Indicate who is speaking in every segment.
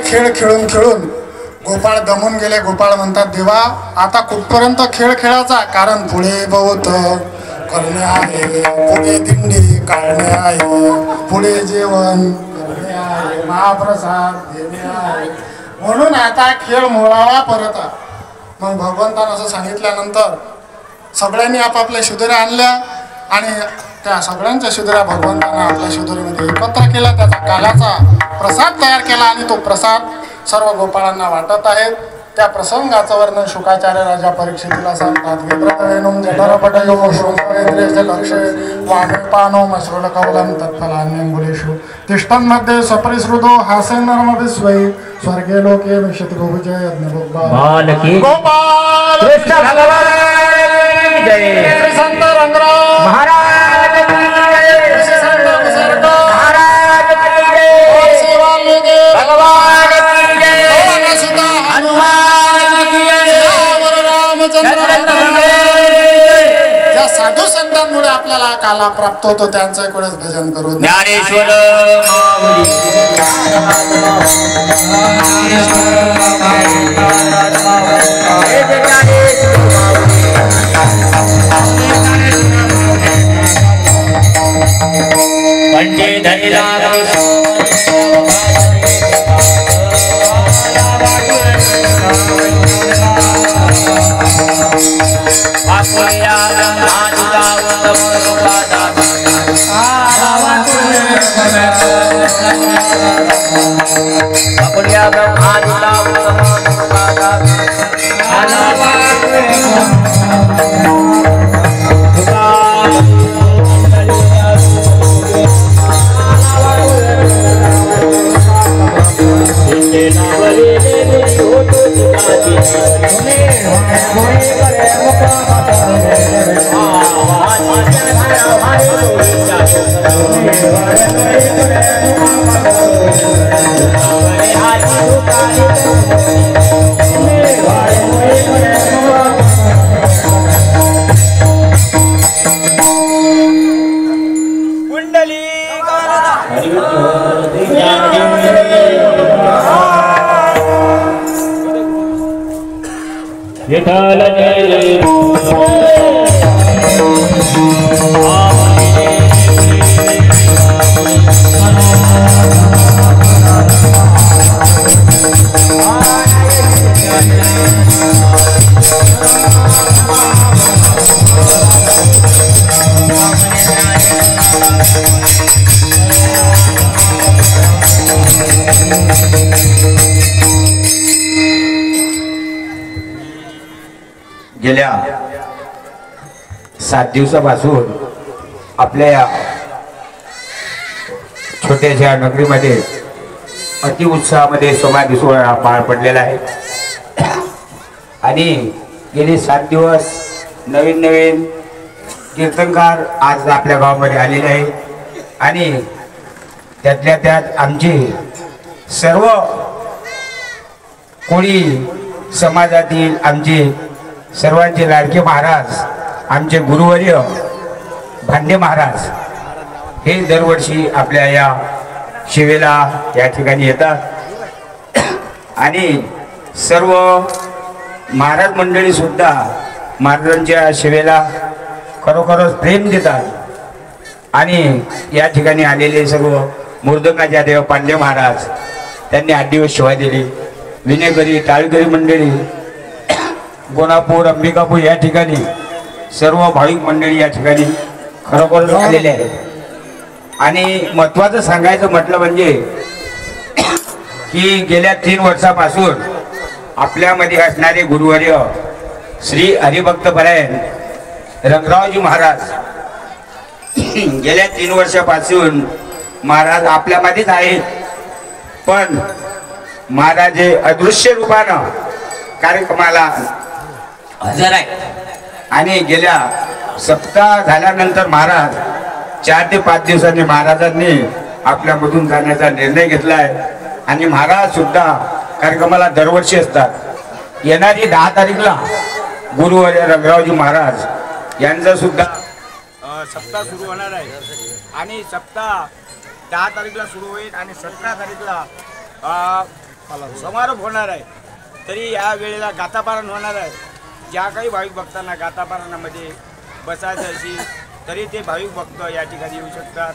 Speaker 1: खेळ खेळून खेळून गोपाळ दमून गेले. गोपाळ म्हणतात, देवा आता कुठपर्यंत खेळ खेळायचा, कारण पुढे बहुत करणे आहे, पुढे दिंडी काढणे आहे, पुढे जेवण करणे आहे, महाप्रसाद देणे आहे, म्हणून आता खेळ मोळावा परत. मग भगवंतानं असं सांगितल्यानंतर सगळ्यांनी आपापल्या शिदोऱ्या आणल्या आणि त्या सगळ्यांच्या शिदोऱ्या भगवंतानं आपल्या शिदोरीमध्ये एकत्र केला, त्याचा कालाचा प्रसाद तयार केला आणि तो प्रसाद सर्व गोपाळांना वाटत आहेत. त्या प्रसंगाचं वर्णन शुकाचार्य राजा परीक्षितीला सांगतात. विप्रवेणुम जठरपटयो श्रोत्रेंद्रियस्य लक्ष्ये वामेपानो मश्रुलकवलं तत्फलान्यंगुलेषु तिष्ठन्मध्ये सपरिसृतो हासेन नरमभिस्वै स्वर्गे लोके विशति बहुजय यज्ञभुक्ता
Speaker 2: बालकी
Speaker 1: गोपाल
Speaker 2: कृष्ण भगवान जय
Speaker 1: श्री संत रंगराव
Speaker 2: महाराज की जय
Speaker 1: श्री संत निसर्ग
Speaker 2: महाराज की जय
Speaker 1: सेवा लेगे
Speaker 2: भगवान की जय
Speaker 1: सुता
Speaker 2: हनुमान की जय
Speaker 1: रामचंद्र ज्या साधू संतांमुळे आपल्याला काला प्राप्त होतो त्यांचं एकवेळेस भजन करू.
Speaker 2: ज्ञानेश्वर पंडित
Speaker 3: गेल्या 7 दिवसापासून आपल्या या छोट्याशा नगरीमध्ये अतिउत्साहामध्ये समाधी सोहळा पार पडलेला आहे आणि गेले 7 दिवस नवीन नवीन कीर्तनकार आज आपल्या गावामध्ये आलेले आहे आणि त्यातल्या त्यात आमचे सर्व कोळी समाजातील आमचे सर्वांचे लाडके महाराज आमचे गुरुवर्य भांडे महाराज हे दरवर्षी आपल्या या शिवेला या ठिकाणी येतात आणि सर्व महाराज मंडळी सुद्धा महाराजांच्या शिवेला खरोखरच प्रेम देतात आणि या ठिकाणी आलेले सर्व मूर्दंगाच्या देव पांडे महाराज त्यांनी 8 दिवस शिवाय दिली. विनेकरी टाळकरी मंडळी गोनापूर अंबिकापूर या ठिकाणी सर्व भाविक मंडळी या ठिकाणी खरोखर आलेले आहेत. आणि महत्त्वाचं सांगायचं म्हटलं म्हणजे की गेल्या 3 वर्षापासून आपल्यामध्ये असणारे गुरुवर्य श्री हरिभक्तपरायण रंगरावजी महाराज गेल्या 3 वर्षापासून महाराज आपल्यामध्येच आहेत, पण महाराज हे अदृश्य रूपानं कार्यक्रमाला हजर आहेत आणि गेल्या सप्ताह झाल्यानंतर महाराज 4 ते 5 दिवसांनी महाराजांनी आपल्यामधून जाण्याचा निर्णय घेतला आहे आणि महाराज सुद्धा कार्यक्रमाला दरवर्षी असतात। येणारी 10 तारीखला गुरुवर्य रंगरावजी महाराज यांचा सुद्धा सप्ताह सुरू होणार आहे आणि सप्ताह 10 तारीखला सुरू होईल आणि 17 तारीखला समारोप होणार आहे। तरी या वेळेला गाथापारायण होणार आहे। ज्या काही भाविक भक्तांना गाथापारायणामध्ये बसायचं असेल तरी ते भाविक भक्त या ठिकाणी येऊ शकतात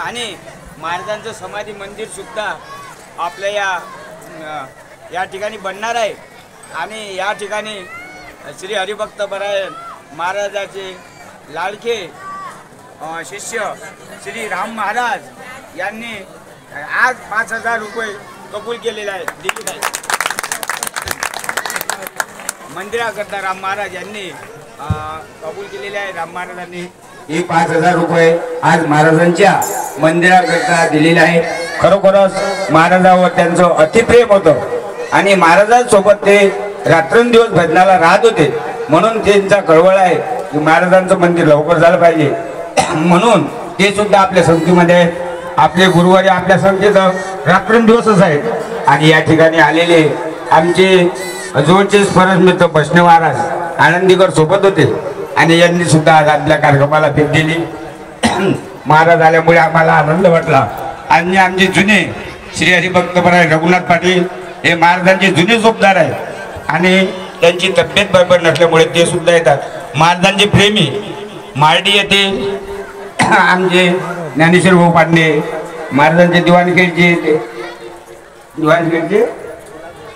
Speaker 3: आणि महाराजांचं समाधी मंदिर सुद्धा आपल्या या ठिकाणी बनणार आहे आणि या ठिकाणी श्री हरिभक्तपरायण महाराजाचे लाडके शिष्य श्री राम महाराज यांनी आज 5,000 रुपये कबूल केलेले आहेत, दिलेले आहेत मंदिराकरता। राम महाराज यांनी कबूल केलेले आहे। राम महाराजांनी हे 5,000 रुपये आज महाराजांच्या मंदिराकरता दिलेले आहे। खरोखरच महाराजांवर त्यांचं अतिप्रेम होतं आणि महाराजांसोबत ते रात्रंदिवस भजनाला राहत होते, म्हणून त्यांचा कळवळ आहे की महाराजांचं मंदिर लवकर झालं पाहिजे, म्हणून ते सुद्धा आपल्या संगतीमध्ये आहेत। आपले गुरुवारी आपल्या संगतीत रात्रंदिवसच आहेत आणि या ठिकाणी आलेले आमचे जोडचे स्मरण मित्र बसने महाराज आनंदीकर सोबत होते आणि यांनी सुद्धा आज आपल्या कार्यक्रमाला भेट दिली। महाराज आल्यामुळे आम्हाला आनंद वाटला आणि आमचे जुने श्री हरिभक्तपरायण रघुनाथ पाटील हे महाराजांचे जुने जोपदार आहेत आणि त्यांची तब्येत बरोबर नसल्यामुळे ते सुद्धा येतात। महाराजांचे प्रेमी मार्डी येथे आमचे ज्ञानेश्वर भाऊ पांडे, महाराजांचे दिवाणखेडचे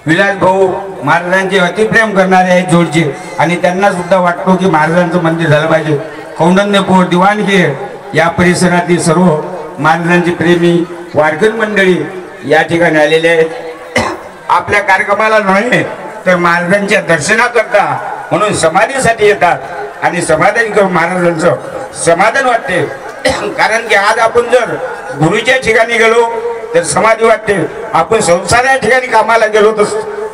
Speaker 3: विलास भाऊ महाराजांचे अतिप्रेम करणारे आहेत जोडचे आणि त्यांना सुद्धा वाटतो की महाराजांचं मंदिर झालं पाहिजे। कौंडण्यपूर दिवाणखेड या परिसरातील सर्व महाराजांचे प्रेमी वारकरी मंडळी या ठिकाणी आलेले आहेत। आपल्या कार्यक्रमाला नव्हे तर महाराजांच्या दर्शनाकरता म्हणून समाधीसाठी येतात आणि समाधान करून महाराजांचं समाधान वाटते। कारण की आज आपण जर गुरुच्या ठिकाणी गेलो तर समाधी वाटते, आपण संसाराच्या ठिकाणी कामाला गेलो तर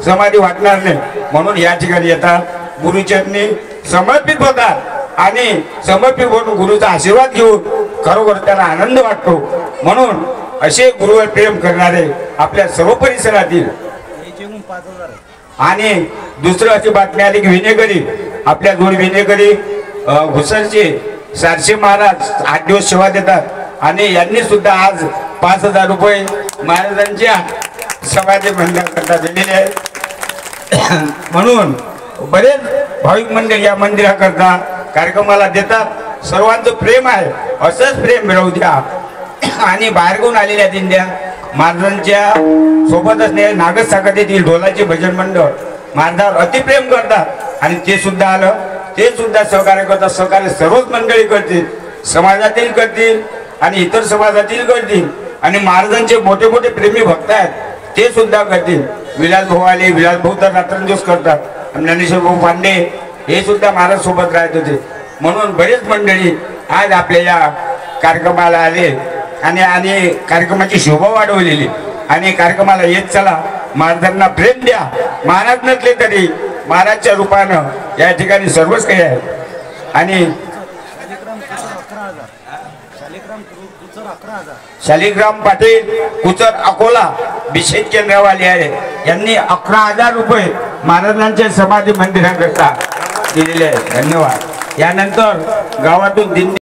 Speaker 3: समाधी वाटणार नाही, म्हणून या ठिकाणी येतात, गुरुचरणी समर्पित होतात आणि समर्पित होऊन गुरुचा आशीर्वाद घेऊन खरोखर त्यांना आनंद वाटतो। म्हणून असे गुरुवर प्रेम करणारे आपल्या सर्व परिसरातील आणि दुसरं अशी बातमी आली की विनेकरी आपल्या दोन विनेकरी घुसरचे सारसे महाराज 8 दिवस सेवा देतात आणि यांनी सुद्धा आज 5,000 रुपये महाराजांच्या समाधी मंदिराकरता दिलेले आहेत। म्हणून बरेच भाविक मंडळ या मंदिराकरता कार्यक्रमाला देतात। सर्वांचं प्रेम आहे, असंच प्रेम मिळवू द्या आणि बाहेरगावून आलेल्या दिंड्या महाराजांच्या सोबत असलेल्या नागस साखर येथील ढोलाचे भजन मंडळ महाराजांवर अतिप्रेम करतात आणि ते सुद्धा आलं, ते सुद्धा सहकार्य करतात। सहकार्य सर्वच मंडळी करतील, समाजातील करतील आणि इतर समाजातील करतील आणि महाराजांचे मोठे मोठे प्रेमी भक्त आहेत ते सुद्धा करतील। विलास भाऊ आले, विलास भाऊ तर रात्रंदिवस करतात, ज्ञानेश्वर भाऊ पांडे हे सुद्धा महाराज सोबत राहत होते। म्हणून बरेच मंडळी आज आपल्या या कार्यक्रमाला आले आणि कार्यक्रमाची शोभा वाढवलेली आणि कार्यक्रमाला येत चला, महाराजांना प्रेम द्या। महाराज नसले तरी महाराजच्या रूपानं या ठिकाणी सर्वच काही आहे आणि शालिग्राम पाटील कुचर अकोला विशेष केंद्रवाले आहे, यांनी 11,000 रुपये महाराजांच्या समाधी मंदिराकरता दिलेले आहेत। धन्यवाद। यानंतर गावातून दिंडी